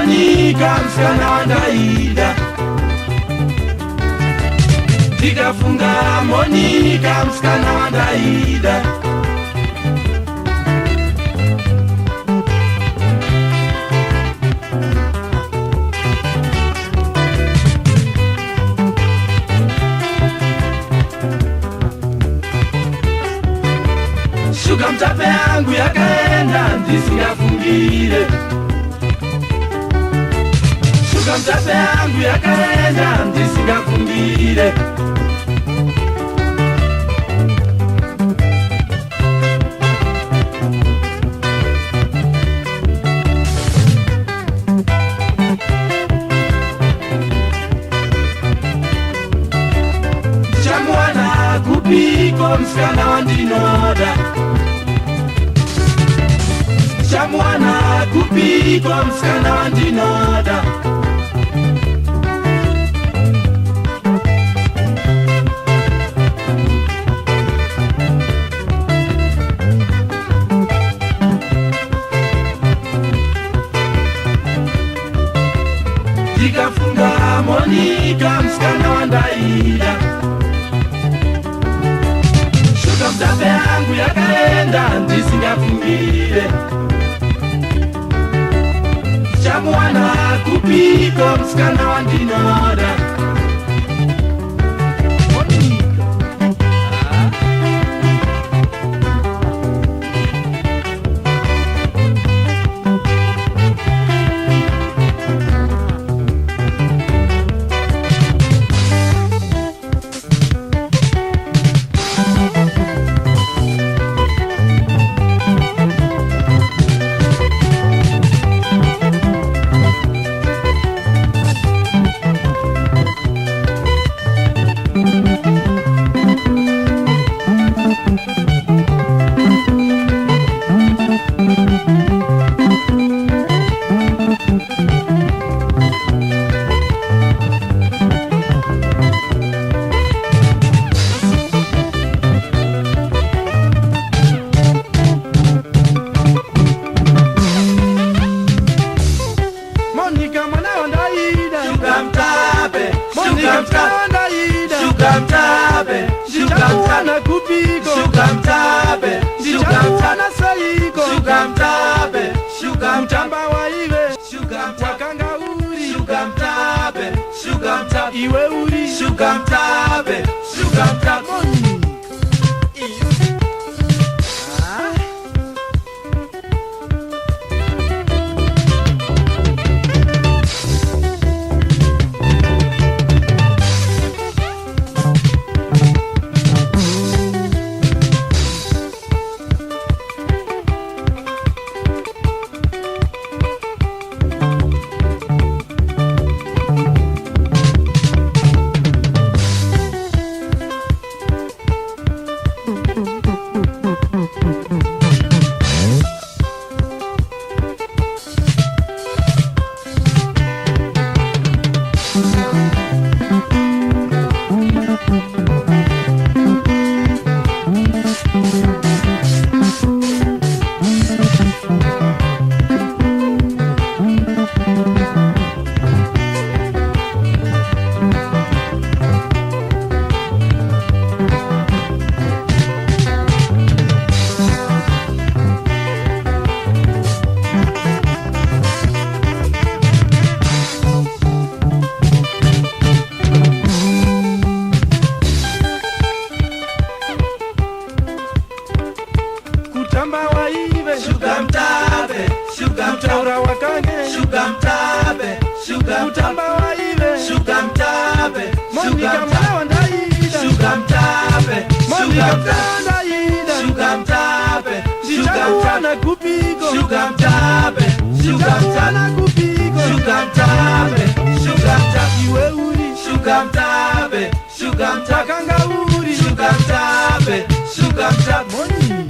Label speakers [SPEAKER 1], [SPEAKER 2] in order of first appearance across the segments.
[SPEAKER 1] Monica msichana wa Ndaida. Nikafunga Monica msichana wa Ndaida. Shuka mtape yangu yakaenda ndisikafungire. Shuka mtape yangu yakaenda ndisikafungire. Chamwana kupiko msichana wa Ndinoda. Chamwana kupiko msichana wa Ndinoda. Nikafunga Monica msichana wa Ndaida. Shuka mtape yangu yakaenda ndisikafungire. Chamwana kupiko msichana wa Ndinoda. Monica mwana wa Ndaida. Shuka mtape, Monica mwana wa Ndaida. Shuka mtape, shuka mtape kupiko. Shuka mtape, shuka mtape saiko. Shuka mtape, shuka mtamba wa iwe. Shuka mtakanga uri. Shuka mtape, shuka mtape iwe uri. Shuka mtape, shuka mtape. Kutamba wa iwe. Shuka mtape, shuka mtaura wakange. Shuka mtape, shuka kutamba wa iwe. Shuka mtape, Monica mwana wa Ndaida. Shuka mtape, Monica mwana wa Ndaida. Shuka mtape, shuka mtape kupiko. Shuka mtape, shuka mtape kupiko. Shuka mtape, shuka mtape iwe uri. Shuka mtape, shuka mtape kanga uri. Shuka mtape, shuka mtape Monica.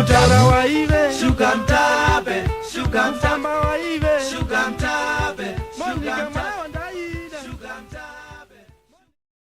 [SPEAKER 1] mtaura waive
[SPEAKER 2] shuka mtape, shuka mtape,
[SPEAKER 1] mtamba waive